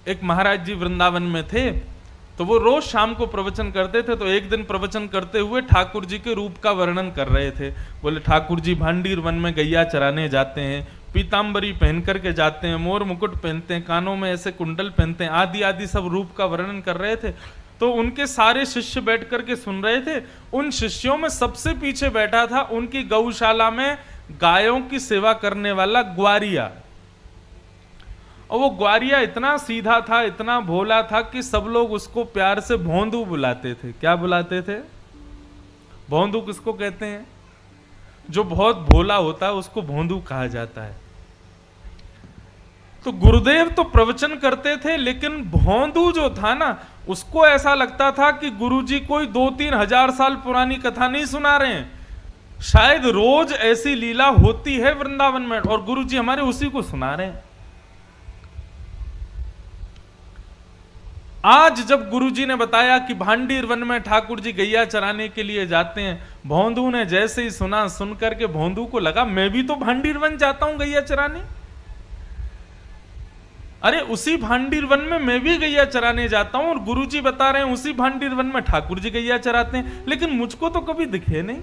एक महाराज जी वृंदावन में थे, तो वो रोज शाम को प्रवचन करते थे। तो एक दिन प्रवचन करते हुए ठाकुर जी के रूप का वर्णन कर रहे थे। बोले ठाकुर जी भांडीर वन में गैया चराने जाते हैं, पीताम्बरी पहन करके जाते हैं, मोर मुकुट पहनते हैं, कानों में ऐसे कुंडल पहनते हैं, आदि आदि सब रूप का वर्णन कर रहे थे। तो उनके सारे शिष्य बैठ करके सुन रहे थे। उन शिष्यों में सबसे पीछे बैठा था उनकी गौशाला में गायों की सेवा करने वाला ग्वारिया। और वो ग्वारिया इतना सीधा था, इतना भोला था कि सब लोग उसको प्यार से भोंदू बुलाते थे। क्या बुलाते थे? भोंदू किसको कहते हैं? जो बहुत भोला होता है उसको भोंदू कहा जाता है। तो गुरुदेव तो प्रवचन करते थे, लेकिन भोंदू जो था ना, उसको ऐसा लगता था कि गुरुजी कोई 2-3 हजार साल पुरानी कथा नहीं सुना रहे हैं, शायद रोज ऐसी लीला होती है वृंदावन में और गुरुजी हमारे उसी को सुना रहे हैं। आज जब गुरुजी ने बताया कि भांडीर वन में ठाकुर जी गैया चराने के लिए जाते हैं, भोंदू ने जैसे ही सुना, सुन करके भोंदू को लगा मैं भी तो भांडीर वन जाता हूं गैया चराने। अरे उसी भांडीर वन में मैं भी गैया चराने जाता हूं और गुरुजी बता रहे हैं उसी भांडीर वन में ठाकुर जी गैया चराते हैं, लेकिन मुझको तो कभी दिखे नहीं।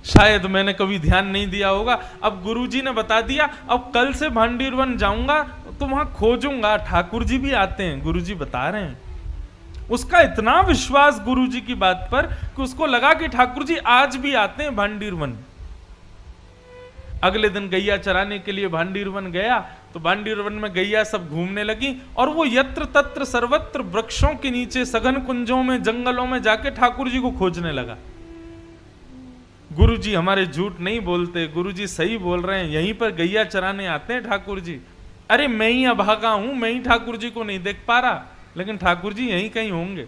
शायद मैंने कभी ध्यान नहीं दिया होगा। अब गुरुजी ने बता दिया, अब कल से भांडीर वन जाऊंगा तो वहां खोजूंगा ठाकुर जी भी आते हैं, गुरुजी बता रहे हैं। उसका इतना विश्वास गुरुजी की बात पर कि उसको लगा कि ठाकुर जी आज भी आते हैं भांडीर वन। अगले दिन गैया चराने के लिए भांडीर वन गया, तो भांडीर वन में गैया सब घूमने लगी और वो यत्र तत्र सर्वत्र वृक्षों के नीचे, सघन कुंजों में, जंगलों में जाके ठाकुर जी को खोजने लगा। गुरुजी हमारे झूठ नहीं बोलते, गुरुजी सही बोल रहे हैं, यहीं पर गैया चराने आते हैं ठाकुर जी। अरे मैं ही अभागा हूं, मैं ही ठाकुर जी को नहीं देख पा रहा, लेकिन ठाकुर जी यहीं कहीं होंगे।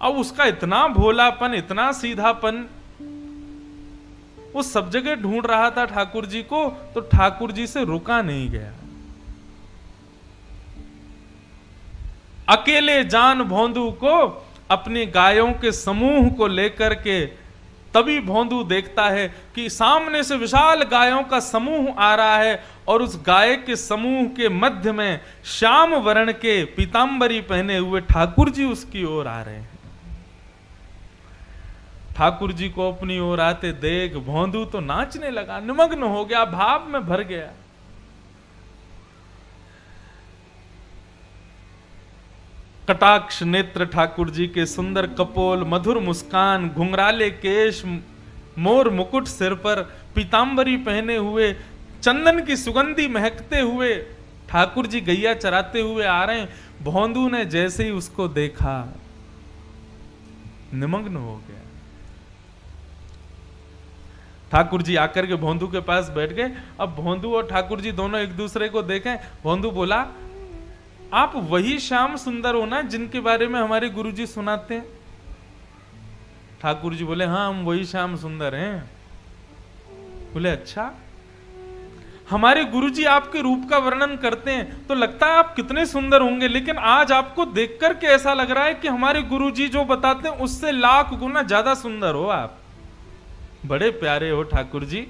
अब उसका इतना भोलापन, इतना सीधापन, वो सब जगह ढूंढ रहा था ठाकुर जी को, तो ठाकुर जी से रुका नहीं गया। अकेले जान भोंदू को अपनी गायों के समूह को लेकर के तभी भोंदू देखता है कि सामने से विशाल गायों का समूह आ रहा है और उस गाय के समूह के मध्य में श्याम वर्ण के पीतांबरी पहने हुए ठाकुर जी उसकी ओर आ रहे हैं। ठाकुर जी को अपनी ओर आते देख भोंदू तो नाचने लगा, निमग्न हो गया, भाव में भर गया। कटाक्ष नेत्र ठाकुर जी के, सुंदर कपोल, मधुर मुस्कान, घुंघराले केश, मोर मुकुट सिर पर, पीतांबरी पहने हुए, चंदन की सुगंधी महकते हुए ठाकुर जी गैया चराते हुए आ रहे हैं। भोंदू ने जैसे ही उसको देखा निमग्न हो गया। ठाकुर जी आकर के भोंदू के पास बैठ गए। अब भोंदू और ठाकुर जी दोनों एक दूसरे को देखें। भोंदू बोला, आप वही श्याम सुंदर हो ना जिनके बारे में हमारे गुरुजी सुनाते हैं? ठाकुर जी बोले, हाँ हम वही श्याम सुंदर हैं। बोले, अच्छा। हमारे गुरुजी आपके रूप का वर्णन करते हैं तो लगता है आप कितने सुंदर होंगे, लेकिन आज आपको देखकर के ऐसा लग रहा है कि हमारे गुरुजी जो बताते हैं उससे लाख गुना ज्यादा सुंदर हो आप। बड़े प्यारे हो ठाकुर जी।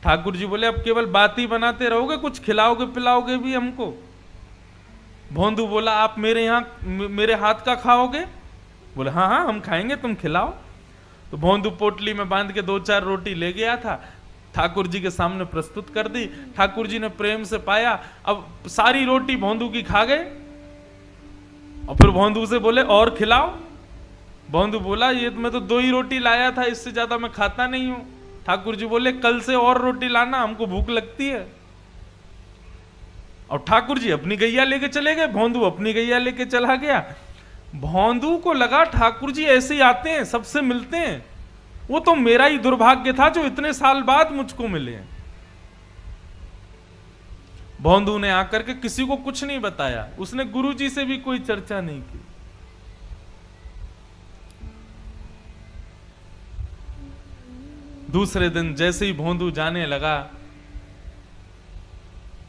ठाकुर जी बोले, अब केवल बात ही बनाते रहोगे, कुछ खिलाओगे पिलाओगे भी हमको? भोंदू बोला, आप मेरे यहाँ मेरे हाथ का खाओगे? बोले, हाँ हाँ हम खाएंगे, तुम खिलाओ। तो भोंदू पोटली में बांध के 2-4 रोटी ले गया था, ठाकुर जी के सामने प्रस्तुत कर दी। ठाकुर जी ने प्रेम से पाया। अब सारी रोटी भोंदू की खा गए और फिर भोंदू से बोले, और खिलाओ। भोंदू बोला, ये मैं तो 2 ही रोटी लाया था, इससे ज्यादा मैं खाता नहीं हूं। ठाकुर जी बोले, कल से और रोटी लाना, हमको भूख लगती है। और ठाकुर जी अपनी गैया लेके चले गए, भोंदू अपनी गैया लेके चला गया। भोंदू को लगा ठाकुर जी ऐसे ही आते हैं, सबसे मिलते हैं, वो तो मेरा ही दुर्भाग्य था जो इतने साल बाद मुझको मिले। भोंदू ने आकर के किसी को कुछ नहीं बताया, उसने गुरुजी से भी कोई चर्चा नहीं की। दूसरे दिन जैसे ही भोंदू जाने लगा,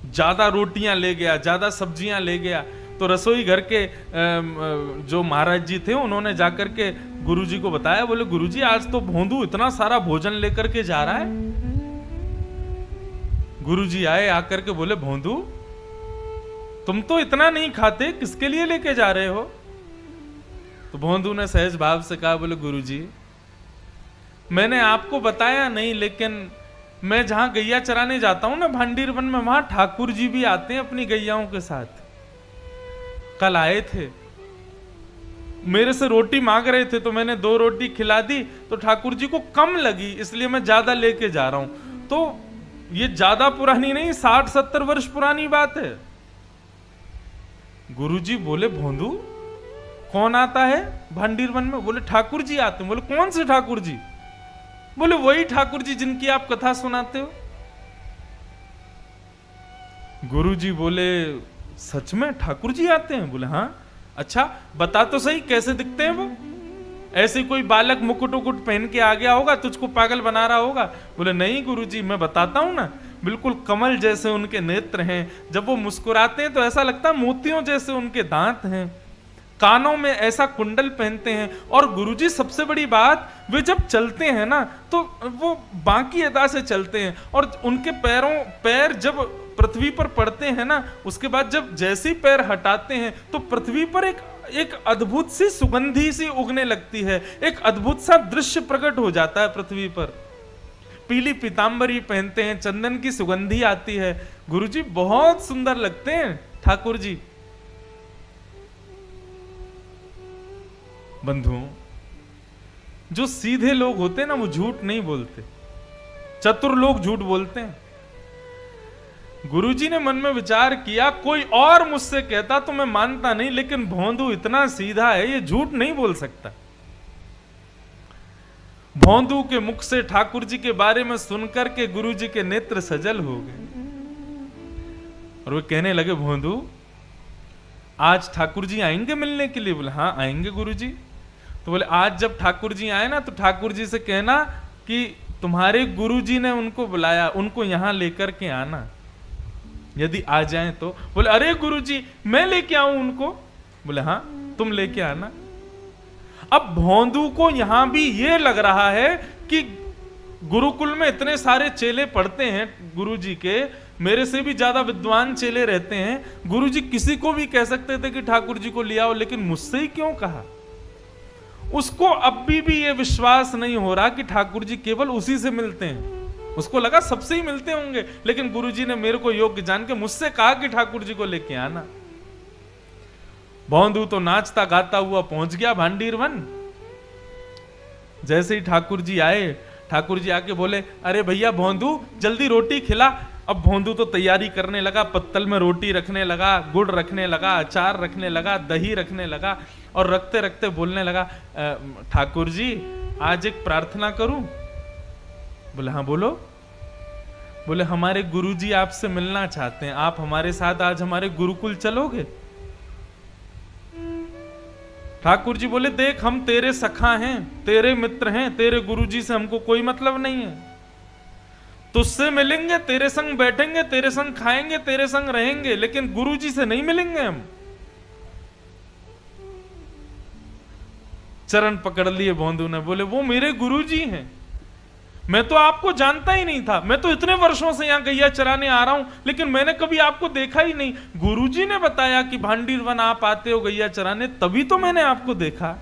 ज्यादा रोटियां ले गया, ज्यादा सब्जियां ले गया। तो रसोई घर के जो महाराज जी थे उन्होंने जाकर के गुरुजी को बताया। बोले, गुरुजी आज तो भोंदू इतना सारा भोजन लेकर के जा रहा है। गुरुजी आए, आकर के बोले भोंदू तुम तो इतना नहीं खाते, किसके लिए लेके जा रहे हो? तो भोंदू ने सहज भाव से कहा, बोले गुरुजी मैंने आपको बताया नहीं, लेकिन मैं जहां गैया चराने जाता हूं ना भांडीर वन में, वहां ठाकुर जी भी आते हैं अपनी गैयाओं के साथ। कल आए थे, मेरे से रोटी मांग रहे थे, तो मैंने 2 रोटी खिला दी, तो ठाकुर जी को कम लगी, इसलिए मैं ज्यादा लेके जा रहा हूं। तो ये ज्यादा पुरानी नहीं, 60-70 वर्ष पुरानी बात है। गुरुजी बोले भोंदू कौन आता है भांडीर वन में? बोले ठाकुर जी आते हैं। बोले कौन से ठाकुर जी? बोले वही ठाकुर जी जिनकी आप कथा सुनाते हो। गुरुजी बोले सच में ठाकुर जी आते हैं? बोले हाँ। अच्छा बता तो सही कैसे दिखते हैं वो? ऐसे कोई बालक मुकुट उकुट पहन के आ गया होगा, तुझको पागल बना रहा होगा? बोले नहीं गुरुजी मैं बताता हूं ना, बिल्कुल कमल जैसे उनके नेत्र हैं, जब वो मुस्कुराते हैं तो ऐसा लगता है मोतियों जैसे उनके दांत हैं, कानों में ऐसा कुंडल पहनते हैं, और गुरुजी सबसे बड़ी बात, वे जब चलते हैं ना तो वो बांकी अदा से चलते हैं, और उनके पैर जब पृथ्वी पर पड़ते हैं ना, उसके बाद जब जैसे ही पैर हटाते हैं तो पृथ्वी पर एक अद्भुत सी सुगंधी सी उगने लगती है, एक अद्भुत सा दृश्य प्रकट हो जाता है पृथ्वी पर। पीली पीतांबरी पहनते हैं, चंदन की सुगंधी आती है। गुरुजी बहुत सुंदर लगते हैं ठाकुर जी। बंधुओं, जो सीधे लोग होते हैं ना वो झूठ नहीं बोलते, चतुर लोग झूठ बोलते हैं। गुरुजी ने मन में विचार किया, कोई और मुझसे कहता तो मैं मानता नहीं, लेकिन भोंदू इतना सीधा है, ये झूठ नहीं बोल सकता। भोंदू के मुख से ठाकुर जी के बारे में सुनकर के गुरुजी के नेत्र सजल हो गए, और वे कहने लगे भोंदू आज ठाकुर जी आएंगे मिलने के लिए? बोले हाँ आएंगे गुरुजी। तो बोले आज जब ठाकुर जी आए ना तो ठाकुर जी से कहना कि तुम्हारे गुरुजी ने उनको बुलाया, उनको यहां लेकर के आना, यदि आ जाए तो। बोले अरे गुरुजी मैं लेके आऊं उनको? बोले हाँ तुम लेके आना। अब भोंदू को यहां भी ये लग रहा है कि गुरुकुल में इतने सारे चेले पढ़ते हैं गुरुजी के, मेरे से भी ज्यादा विद्वान चेले रहते हैं, गुरुजी किसी को भी कह सकते थे कि ठाकुर जी को ले आओ, लेकिन मुझसे ही क्यों कहा? उसको अब भी ये विश्वास नहीं हो रहा कि ठाकुर जी केवल उसी से मिलते हैं। उसको लगा सबसे ही मिलते होंगे, लेकिन गुरुजी ने मेरे को योग्य जान के मुझसे कहा कि ठाकुर जी को लेके आना। भोंदू तो नाचता गाता हुआ पहुंच गया भांडीर वन। जैसे ही ठाकुर जी आए, ठाकुर जी आके बोले अरे भैया भोंदू जल्दी रोटी खिला। अब भोंदू तो तैयारी करने लगा, पत्तल में रोटी रखने लगा, गुड़ रखने लगा, अचार रखने लगा, दही रखने लगा, और रखते रखते बोलने लगा ठाकुर जी आज एक प्रार्थना करूं? बोले हाँ बोलो। बोले हमारे गुरुजी आपसे मिलना चाहते हैं, आप हमारे साथ आज हमारे गुरुकुल चलोगे? ठाकुर जी बोले देख हम तेरे सखा हैं, तेरे मित्र हैं, तेरे गुरुजी से हमको कोई मतलब नहीं है, तुझसे मिलेंगे, तेरे संग बैठेंगे, तेरे संग खाएंगे, तेरे संग रहेंगे, लेकिन गुरुजी से नहीं मिलेंगे हम। चरण पकड़ लिए भोंदू ने, बोले वो मेरे गुरुजी हैं, मैं तो आपको जानता ही नहीं था, मैं तो इतने वर्षों से यहां गैया चराने आ रहा हूं, लेकिन मैंने कभी आपको देखा ही नहीं। गुरुजी ने बताया कि भांडीर वन आप आते हो गैया चराने, तभी तो मैंने आपको देखा।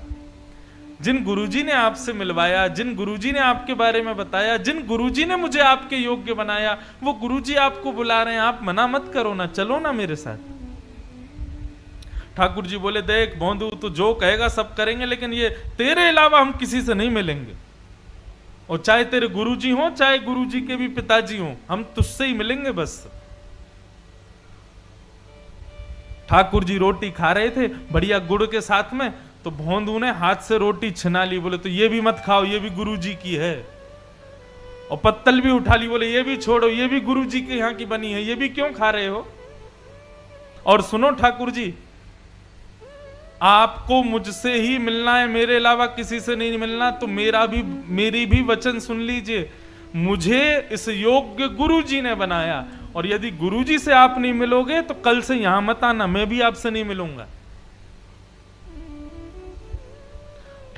जिन गुरुजी ने आपसे मिलवाया, जिन गुरुजी ने आपके बारे में बताया, जिन गुरुजी ने मुझे आपके योग्य बनाया, वो गुरुजी आपको बुला रहे हैं, आप मना मत करो ना, चलो ना मेरे साथ। ठाकुर जी बोले देख भोंदू तू जो कहेगा सब करेंगे, लेकिन ये तेरे अलावा हम किसी से नहीं मिलेंगे, और चाहे तेरे गुरुजी हो चाहे गुरुजी के भी पिताजी हो, हम तुझसे ही मिलेंगे बस। ठाकुर जी रोटी खा रहे थे बढ़िया गुड़ के साथ में, तो भोंदू ने हाथ से रोटी छिना ली, बोले तो ये भी मत खाओ, ये भी गुरुजी की है। और पत्तल भी उठा ली, बोले ये भी छोड़ो, ये भी गुरुजी के यहां की बनी है, ये भी क्यों खा रहे हो? और सुनो ठाकुर जी, आपको मुझसे ही मिलना है, मेरे अलावा किसी से नहीं मिलना, तो मेरी भी वचन सुन लीजिए, मुझे इस योग्य गुरुजी ने बनाया, और यदि गुरुजी से आप नहीं मिलोगे तो कल से यहां मत आना, मैं भी आपसे नहीं मिलूंगा।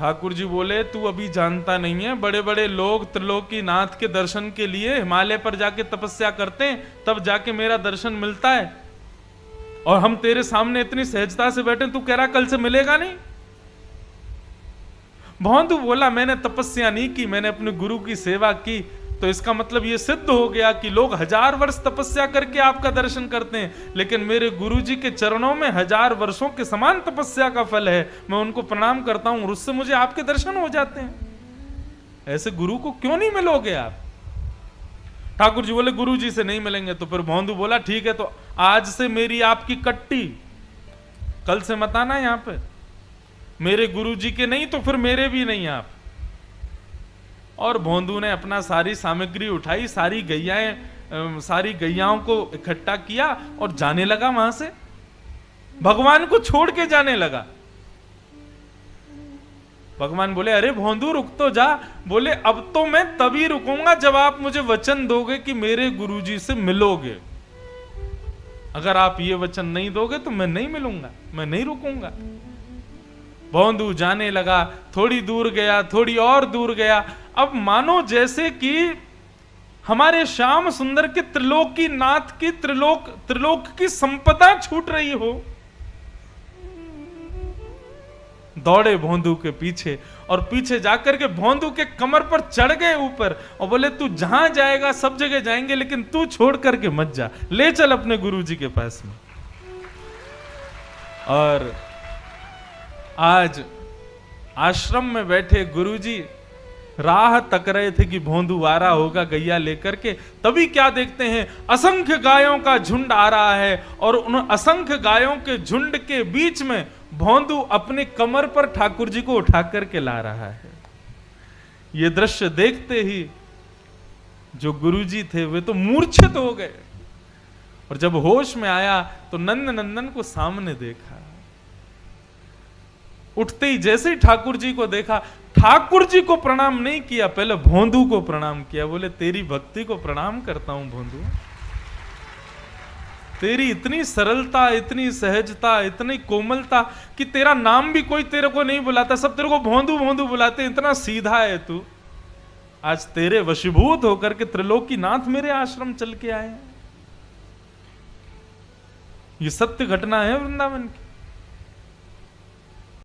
ठाकुर जी बोले तू अभी जानता नहीं है, बड़े बड़े लोग त्रिलोकीनाथ के दर्शन के लिए हिमालय पर जाके तपस्या करते हैं, तब जाके मेरा दर्शन मिलता है, और हम तेरे सामने इतनी सहजता से बैठे, तू कह रहा कल से मिलेगा नहीं। भौंदू बोला मैंने तपस्या नहीं की, मैंने अपने गुरु की सेवा की, तो इसका मतलब यह सिद्ध हो गया कि लोग 1000 वर्ष तपस्या करके आपका दर्शन करते हैं, लेकिन मेरे गुरुजी के चरणों में 1000 वर्षों के समान तपस्या का फल है, मैं उनको प्रणाम करता हूं और उससे मुझे आपके दर्शन हो जाते हैं। ऐसे गुरु को क्यों नहीं मिलोगे आप? ठाकुर जी बोले गुरु जी से नहीं मिलेंगे। तो फिर भौंदू बोला ठीक है, तो आज से मेरी आपकी कट्टी, कल से मत आना यहां पे, मेरे गुरु जी के नहीं तो फिर मेरे भी नहीं आप। और भौंदू ने अपना सारी सामग्री उठाई, सारी गैयाओं को इकट्ठा किया और जाने लगा वहां से, भगवान को छोड़ के जाने लगा। भगवान बोले अरे भौंदू रुक तो जा। बोले अब तो मैं तभी रुकूंगा जब आप मुझे वचन दोगे कि मेरे गुरुजी से मिलोगे। अगर आप ये वचन नहीं दोगे तो मैं नहीं मिलूंगा, मैं नहीं रुकूंगा। भौंदू जाने लगा, थोड़ी दूर गया, थोड़ी और दूर गया। अब मानो जैसे कि हमारे श्याम सुंदर के त्रिलोकीनाथ की त्रिलोक की संपदा छूट रही हो। दौड़े भौंदू के पीछे और पीछे जाकर के भौंदू के कमर पर चढ़ गए ऊपर और बोले तू जहां जाएगा सब जगह जाएंगे, लेकिन तू छोड़ करके मत जा, ले चल अपने गुरुजी के पास में। और आज आश्रम में बैठे गुरुजी राह तक रहे थे कि भौंदू आ रहा होगा गैया लेकर के। तभी क्या देखते हैं, असंख्य गायों का झुंड आ रहा है और उन असंख्य गायों के झुंड के बीच में भौंदू अपने कमर पर ठाकुर जी को उठा करके ला रहा है। यह दृश्य देखते ही जो गुरुजी थे वे तो मूर्छित हो गए, और जब होश में आया तो नंद नंदन को सामने देखा। उठते ही जैसे ही ठाकुर जी को देखा, ठाकुर जी को प्रणाम नहीं किया, पहले भौंदू को प्रणाम किया। बोले तेरी भक्ति को प्रणाम करता हूं भौंदू, तेरी इतनी सरलता, इतनी सहजता, इतनी कोमलता कि तेरा नाम भी कोई तेरे को नहीं बुलाता, सब तेरे को भौंदू भौंदू बुलाते, इतना सीधा है तू। आज तेरे वशीभूत होकर के त्रिलोकीनाथ मेरे आश्रम चल के आए। ये सत्य घटना है वृंदावन की।